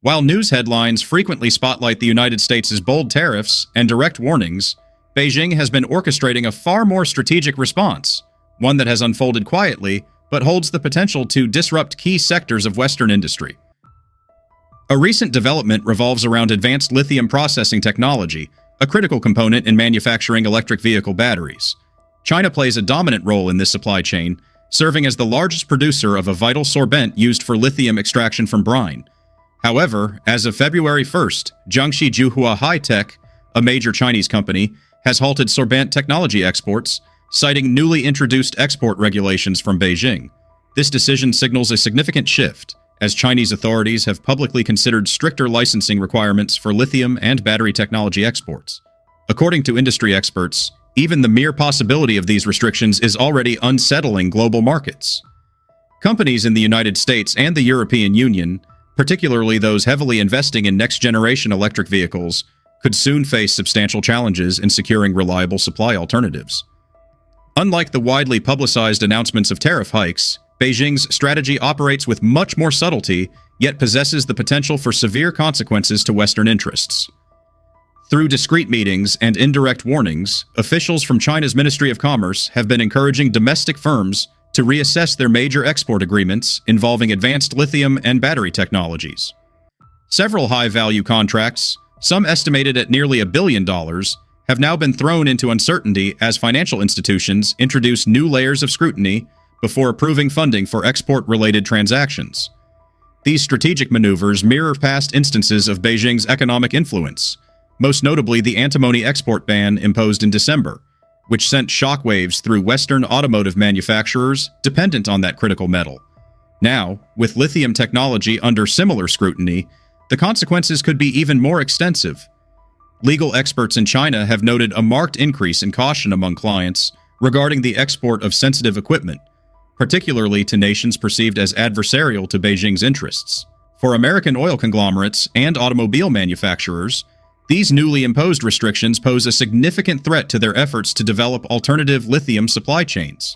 While news headlines frequently spotlight the United States' bold tariffs and direct warnings, Beijing has been orchestrating a far more strategic response, one that has unfolded quietly but holds the potential to disrupt key sectors of Western industry. A recent development revolves around advanced lithium processing technology, a critical component in manufacturing electric vehicle batteries. China plays a dominant role in this supply chain, serving as the largest producer of a vital sorbent used for lithium extraction from brine. However, as of February 1st, Jiangxi Juhua High-Tech, a major Chinese company, has halted sorbent technology exports, citing newly introduced export regulations from Beijing. This decision signals a significant shift, as Chinese authorities have publicly considered stricter licensing requirements for lithium and battery technology exports. According to industry experts, even the mere possibility of these restrictions is already unsettling global markets. Companies in the United States and the European Union, particularly those heavily investing in next-generation electric vehicles, could soon face substantial challenges in securing reliable supply alternatives. Unlike the widely publicized announcements of tariff hikes, Beijing's strategy operates with much more subtlety, yet possesses the potential for severe consequences to Western interests. Through discreet meetings and indirect warnings, officials from China's Ministry of Commerce have been encouraging domestic firms to reassess their major export agreements involving advanced lithium and battery technologies. Several high-value contracts, some estimated at nearly $1 billion, have now been thrown into uncertainty as financial institutions introduce new layers of scrutiny before approving funding for export-related transactions. These strategic maneuvers mirror past instances of Beijing's economic influence, most notably the antimony export ban imposed in December, which sent shockwaves through Western automotive manufacturers dependent on that critical metal. Now, with lithium technology under similar scrutiny, the consequences could be even more extensive. Legal experts in China have noted a marked increase in caution among clients regarding the export of sensitive equipment, particularly to nations perceived as adversarial to Beijing's interests. For American oil conglomerates and automobile manufacturers, these newly imposed restrictions pose a significant threat to their efforts to develop alternative lithium supply chains.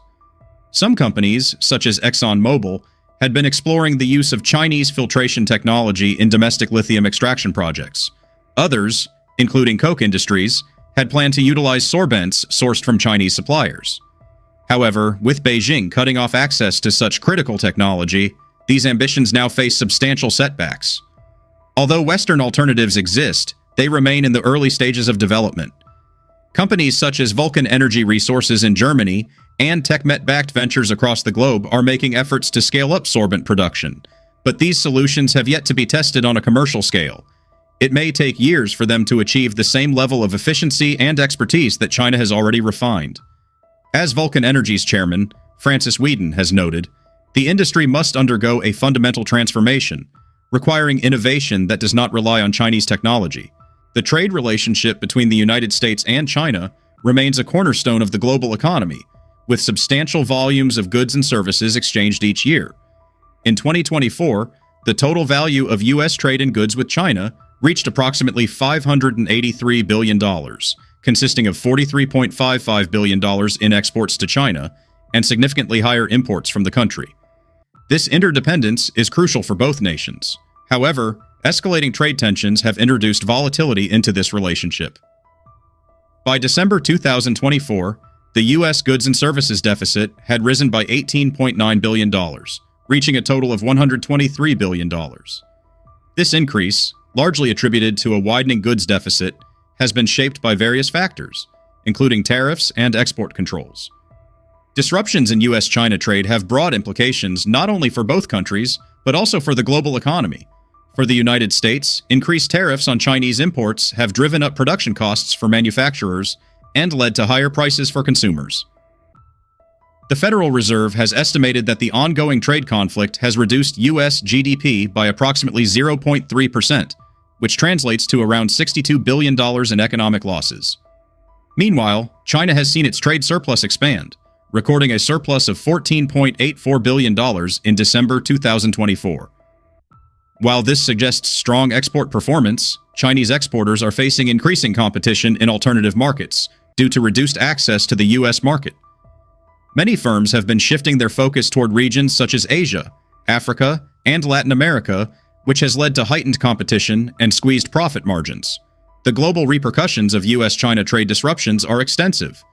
Some companies, such as ExxonMobil, had been exploring the use of Chinese filtration technology in domestic lithium extraction projects. Others, including Koch Industries, had planned to utilize sorbents sourced from Chinese suppliers. However, with Beijing cutting off access to such critical technology, these ambitions now face substantial setbacks. Although Western alternatives exist, they remain in the early stages of development. Companies such as Vulcan Energy Resources in Germany and TechMet-backed ventures across the globe are making efforts to scale up sorbent production, but these solutions have yet to be tested on a commercial scale. It may take years for them to achieve the same level of efficiency and expertise that China has already refined. As Vulcan Energy's chairman, Francis Whedon, has noted, the industry must undergo a fundamental transformation, requiring innovation that does not rely on Chinese technology. The trade relationship between the United States and China remains a cornerstone of the global economy, with substantial volumes of goods and services exchanged each year. In 2024, the total value of U.S. trade in goods with China reached approximately $583 billion, consisting of $43.55 billion in exports to China and significantly higher imports from the country. This interdependence is crucial for both nations. However, escalating trade tensions have introduced volatility into this relationship. By December 2024, the U.S. goods and services deficit had risen by $18.9 billion, reaching a total of $123 billion. This increase, largely attributed to a widening goods deficit, has been shaped by various factors, including tariffs and export controls. Disruptions in U.S.-China trade have broad implications not only for both countries, but also for the global economy. For the United States, increased tariffs on Chinese imports have driven up production costs for manufacturers and led to higher prices for consumers. The Federal Reserve has estimated that the ongoing trade conflict has reduced U.S. GDP by approximately 0.3%, which translates to around $62 billion in economic losses. Meanwhile, China has seen its trade surplus expand, recording a surplus of $14.84 billion in December 2024. While this suggests strong export performance, Chinese exporters are facing increasing competition in alternative markets due to reduced access to the U.S. market. Many firms have been shifting their focus toward regions such as Asia, Africa, and Latin America, which has led to heightened competition and squeezed profit margins. The global repercussions of US-China trade disruptions are extensive.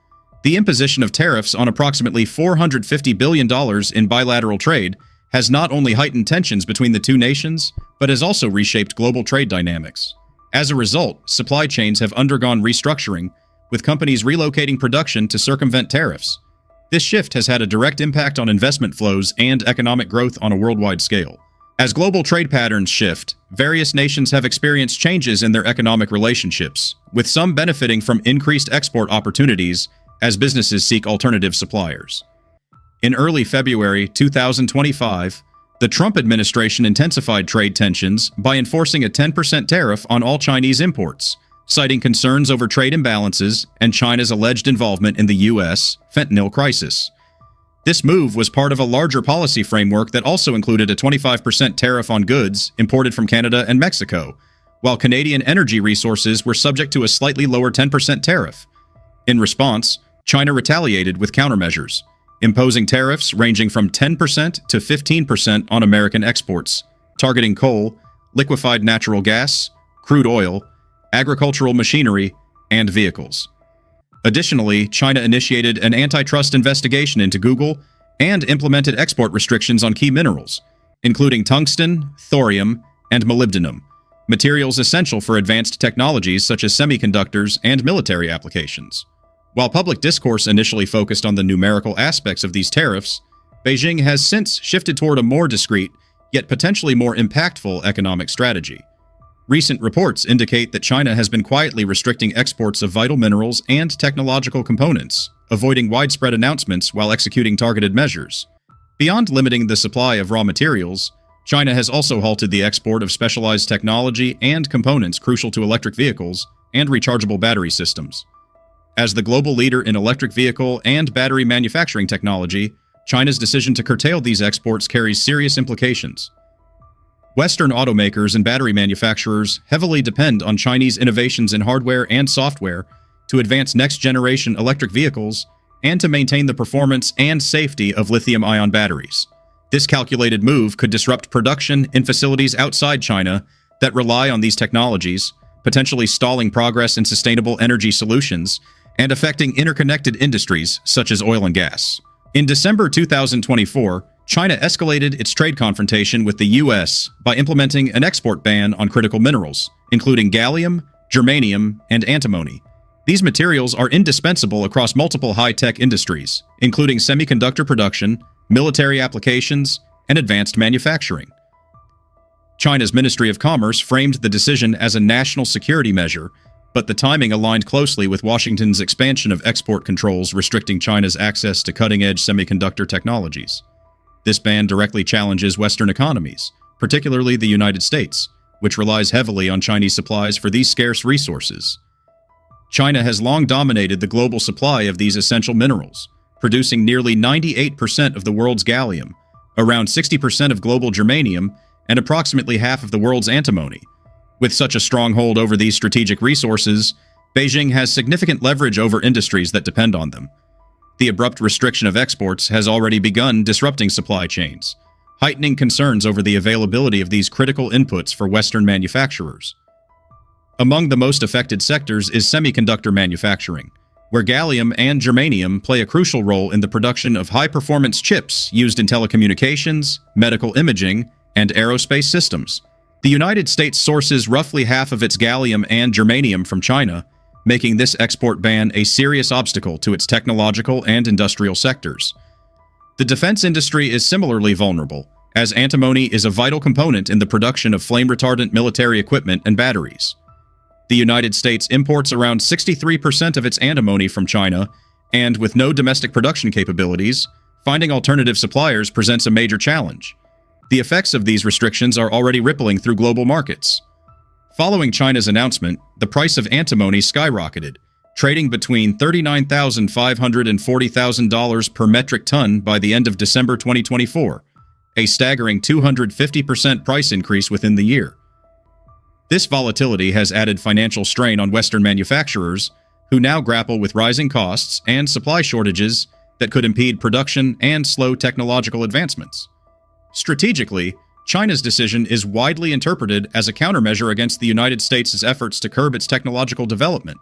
The imposition of tariffs on approximately $450 billion in bilateral trade has not only heightened tensions between the two nations, but has also reshaped global trade dynamics. As a result, supply chains have undergone restructuring, with companies relocating production to circumvent tariffs. This shift has had a direct impact on investment flows and economic growth on a worldwide scale. As global trade patterns shift, various nations have experienced changes in their economic relationships, with some benefiting from increased export opportunities as businesses seek alternative suppliers. In early February 2025, the Trump administration intensified trade tensions by enforcing a 10% tariff on all Chinese imports, citing concerns over trade imbalances and China's alleged involvement in the U.S. fentanyl crisis. This move was part of a larger policy framework that also included a 25% tariff on goods imported from Canada and Mexico, while Canadian energy resources were subject to a slightly lower 10% tariff. In response, China retaliated with countermeasures, imposing tariffs ranging from 10% to 15% on American exports, targeting coal, liquefied natural gas, crude oil, agricultural machinery, and vehicles. Additionally, China initiated an antitrust investigation into Google and implemented export restrictions on key minerals, including tungsten, thorium, and molybdenum, materials essential for advanced technologies such as semiconductors and military applications. While public discourse initially focused on the numerical aspects of these tariffs, Beijing has since shifted toward a more discreet, yet potentially more impactful economic strategy. Recent reports indicate that China has been quietly restricting exports of vital minerals and technological components, avoiding widespread announcements while executing targeted measures. Beyond limiting the supply of raw materials, China has also halted the export of specialized technology and components crucial to electric vehicles and rechargeable battery systems. As the global leader in electric vehicle and battery manufacturing technology, China's decision to curtail these exports carries serious implications. Western automakers and battery manufacturers heavily depend on Chinese innovations in hardware and software to advance next-generation electric vehicles and to maintain the performance and safety of lithium-ion batteries. This calculated move could disrupt production in facilities outside China that rely on these technologies, potentially stalling progress in sustainable energy solutions and affecting interconnected industries such as oil and gas. In December 2024, China escalated its trade confrontation with the U.S. by implementing an export ban on critical minerals, including gallium, germanium, and antimony. These materials are indispensable across multiple high-tech industries, including semiconductor production, military applications, and advanced manufacturing. China's Ministry of Commerce framed the decision as a national security measure, but the timing aligned closely with Washington's expansion of export controls restricting China's access to cutting-edge semiconductor technologies. This ban directly challenges Western economies, particularly the United States, which relies heavily on Chinese supplies for these scarce resources. China has long dominated the global supply of these essential minerals, producing nearly 98% of the world's gallium, around 60% of global germanium, and approximately half of the world's antimony. With such a stronghold over these strategic resources, Beijing has significant leverage over industries that depend on them. The abrupt restriction of exports has already begun disrupting supply chains, heightening concerns over the availability of these critical inputs for Western manufacturers. Among the most affected sectors is semiconductor manufacturing, where gallium and germanium play a crucial role in the production of high-performance chips used in telecommunications, medical imaging, and aerospace systems. The United States sources roughly half of its gallium and germanium from China, making this export ban a serious obstacle to its technological and industrial sectors. The defense industry is similarly vulnerable, as antimony is a vital component in the production of flame-retardant military equipment and batteries. The United States imports around 63% of its antimony from China, and with no domestic production capabilities, finding alternative suppliers presents a major challenge. The effects of these restrictions are already rippling through global markets. Following China's announcement, the price of antimony skyrocketed, trading between $39,500 and $40,000 per metric ton by the end of December 2024, a staggering 250% price increase within the year. This volatility has added financial strain on Western manufacturers, who now grapple with rising costs and supply shortages that could impede production and slow technological advancements. Strategically, China's decision is widely interpreted as a countermeasure against the United States' efforts to curb its technological development.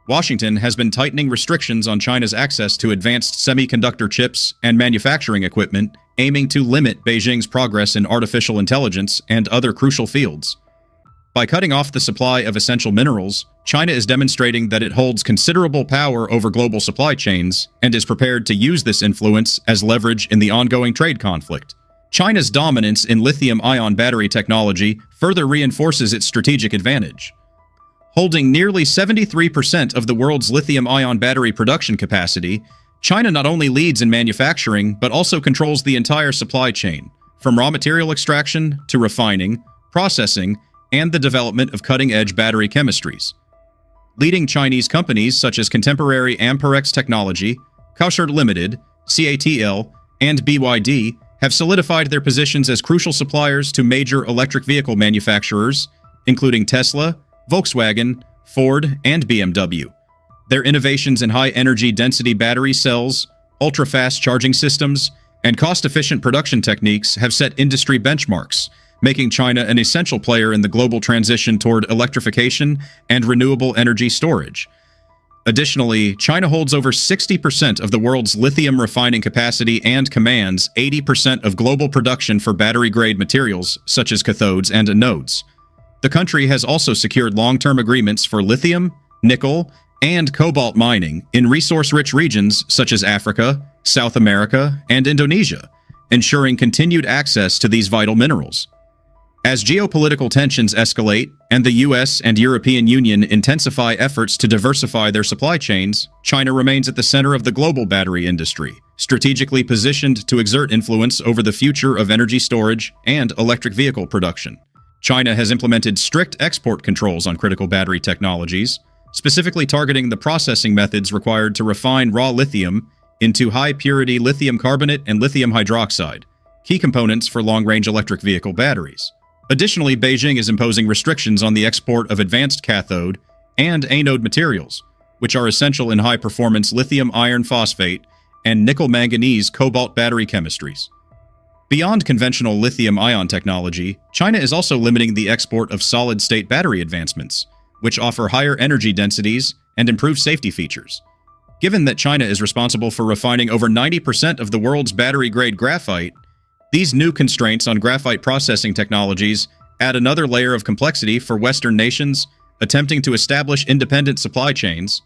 Washington has been tightening restrictions on China's access to advanced semiconductor chips and manufacturing equipment, aiming to limit Beijing's progress in artificial intelligence and other crucial fields. By cutting off the supply of essential minerals, China is demonstrating that it holds considerable power over global supply chains and is prepared to use this influence as leverage in the ongoing trade conflict. China's dominance in lithium-ion battery technology further reinforces its strategic advantage. Holding nearly 73% of the world's lithium-ion battery production capacity, China not only leads in manufacturing but also controls the entire supply chain, from raw material extraction to refining, processing, and the development of cutting-edge battery chemistries. Leading Chinese companies such as contemporary Amperex Technology, Kaohsiung Limited, CATL, and BYD have solidified their positions as crucial suppliers to major electric vehicle manufacturers, including Tesla, Volkswagen, Ford, and BMW. Their innovations in high-energy density battery cells, ultra-fast charging systems, and cost-efficient production techniques have set industry benchmarks, making China an essential player in the global transition toward electrification and renewable energy storage. Additionally, China holds over 60% of the world's lithium refining capacity and commands 80% of global production for battery-grade materials such as cathodes and anodes. The country has also secured long-term agreements for lithium, nickel, and cobalt mining in resource-rich regions such as Africa, South America, and Indonesia, ensuring continued access to these vital minerals. As geopolitical tensions escalate and the US and European Union intensify efforts to diversify their supply chains, China remains at the center of the global battery industry, strategically positioned to exert influence over the future of energy storage and electric vehicle production. China has implemented strict export controls on critical battery technologies, specifically targeting the processing methods required to refine raw lithium into high-purity lithium carbonate and lithium hydroxide, key components for long-range electric vehicle batteries. Additionally, Beijing is imposing restrictions on the export of advanced cathode and anode materials, which are essential in high-performance lithium iron phosphate and nickel-manganese cobalt battery chemistries. Beyond conventional lithium-ion technology, China is also limiting the export of solid-state battery advancements, which offer higher energy densities and improved safety features. Given that China is responsible for refining over 90% of the world's battery-grade graphite, these new constraints on graphite processing technologies add another layer of complexity for Western nations attempting to establish independent supply chains.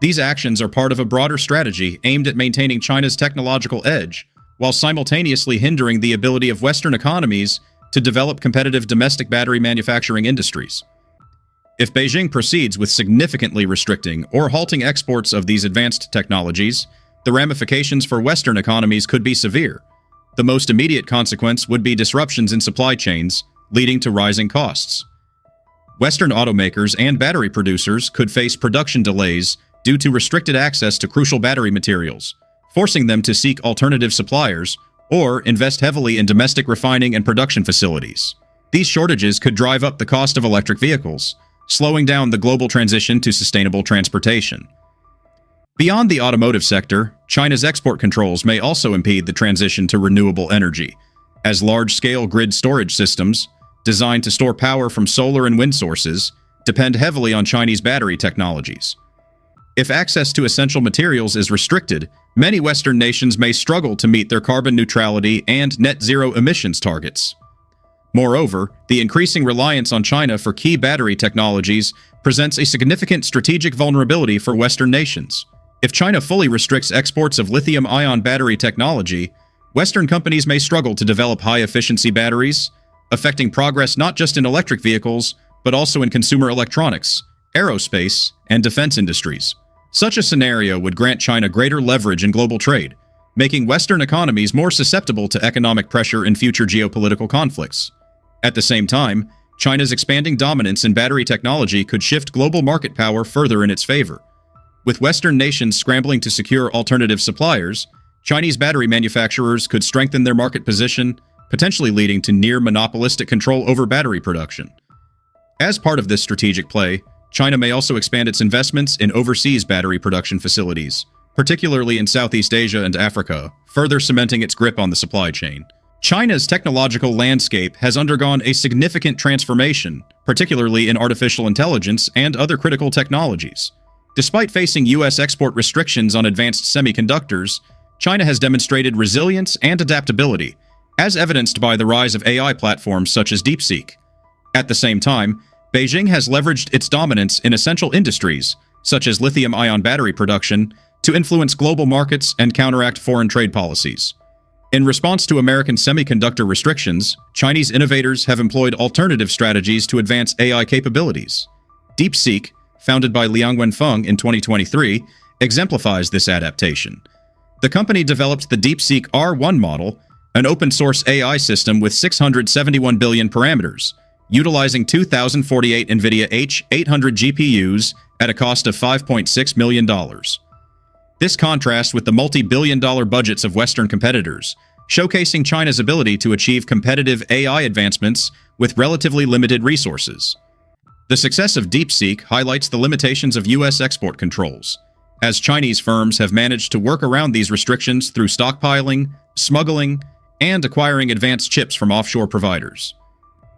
These actions are part of a broader strategy aimed at maintaining China's technological edge, while simultaneously hindering the ability of Western economies to develop competitive domestic battery manufacturing industries. If Beijing proceeds with significantly restricting or halting exports of these advanced technologies, the ramifications for Western economies could be severe. The most immediate consequence would be disruptions in supply chains, leading to rising costs. Western automakers and battery producers could face production delays due to restricted access to crucial battery materials, forcing them to seek alternative suppliers or invest heavily in domestic refining and production facilities. These shortages could drive up the cost of electric vehicles, slowing down the global transition to sustainable transportation. Beyond the automotive sector, China's export controls may also impede the transition to renewable energy, as large-scale grid storage systems, designed to store power from solar and wind sources, depend heavily on Chinese battery technologies. If access to essential materials is restricted, many Western nations may struggle to meet their carbon neutrality and net zero emissions targets. Moreover, the increasing reliance on China for key battery technologies presents a significant strategic vulnerability for Western nations. If China fully restricts exports of lithium-ion battery technology, Western companies may struggle to develop high-efficiency batteries, affecting progress not just in electric vehicles, but also in consumer electronics, aerospace, and defense industries. Such a scenario would grant China greater leverage in global trade, making Western economies more susceptible to economic pressure in future geopolitical conflicts. At the same time, China's expanding dominance in battery technology could shift global market power further in its favor. With Western nations scrambling to secure alternative suppliers, Chinese battery manufacturers could strengthen their market position, potentially leading to near-monopolistic control over battery production. As part of this strategic play, China may also expand its investments in overseas battery production facilities, particularly in Southeast Asia and Africa, further cementing its grip on the supply chain. China's technological landscape has undergone a significant transformation, particularly in artificial intelligence and other critical technologies. Despite facing U.S. export restrictions on advanced semiconductors, China has demonstrated resilience and adaptability, as evidenced by the rise of AI platforms such as DeepSeek. At the same time, Beijing has leveraged its dominance in essential industries, such as lithium-ion battery production, to influence global markets and counteract foreign trade policies. In response to American semiconductor restrictions, Chinese innovators have employed alternative strategies to advance AI capabilities. DeepSeek, founded by Liang Wenfeng in 2023, exemplifies this adaptation. The company developed the DeepSeek R1 model, an open-source AI system with 671 billion parameters, utilizing 2,048 NVIDIA H800 GPUs at a cost of $5.6 million. This contrasts with the multi-billion-dollar budgets of Western competitors, showcasing China's ability to achieve competitive AI advancements with relatively limited resources. The success of DeepSeek highlights the limitations of U.S. export controls, as Chinese firms have managed to work around these restrictions through stockpiling, smuggling, and acquiring advanced chips from offshore providers.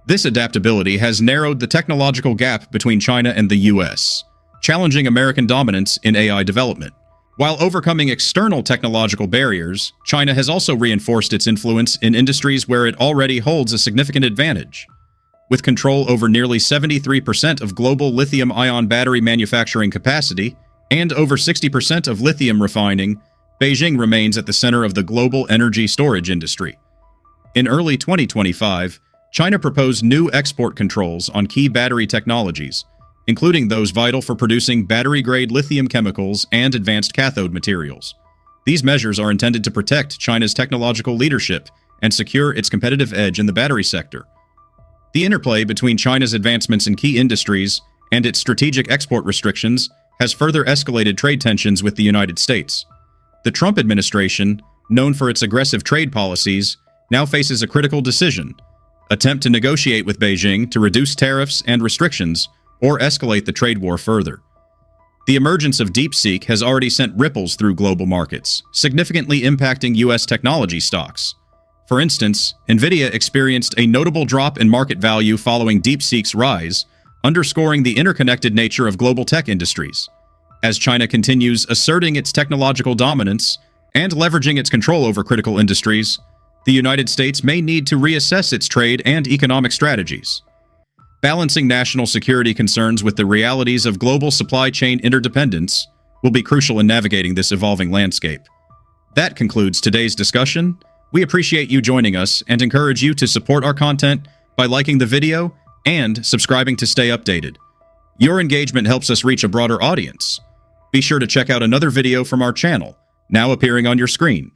This adaptability has narrowed the technological gap between China and the U.S., challenging American dominance in AI development. While overcoming external technological barriers, China has also reinforced its influence in industries where it already holds a significant advantage. With control over nearly 73% of global lithium-ion battery manufacturing capacity and over 60% of lithium refining, Beijing remains at the center of the global energy storage industry. In early 2025, China proposed new export controls on key battery technologies, including those vital for producing battery-grade lithium chemicals and advanced cathode materials. These measures are intended to protect China's technological leadership and secure its competitive edge in the battery sector. The interplay between China's advancements in key industries and its strategic export restrictions has further escalated trade tensions with the United States. The Trump administration, known for its aggressive trade policies, now faces a critical decision: attempt to negotiate with Beijing to reduce tariffs and restrictions, or escalate the trade war further. The emergence of DeepSeek has already sent ripples through global markets, significantly impacting U.S. technology stocks. For instance, NVIDIA experienced a notable drop in market value following DeepSeek's rise, underscoring the interconnected nature of global tech industries. As China continues asserting its technological dominance and leveraging its control over critical industries, the United States may need to reassess its trade and economic strategies. Balancing national security concerns with the realities of global supply chain interdependence will be crucial in navigating this evolving landscape. That concludes today's discussion. We appreciate you joining us and encourage you to support our content by liking the video and subscribing to stay updated. Your engagement helps us reach a broader audience. Be sure to check out another video from our channel, now appearing on your screen.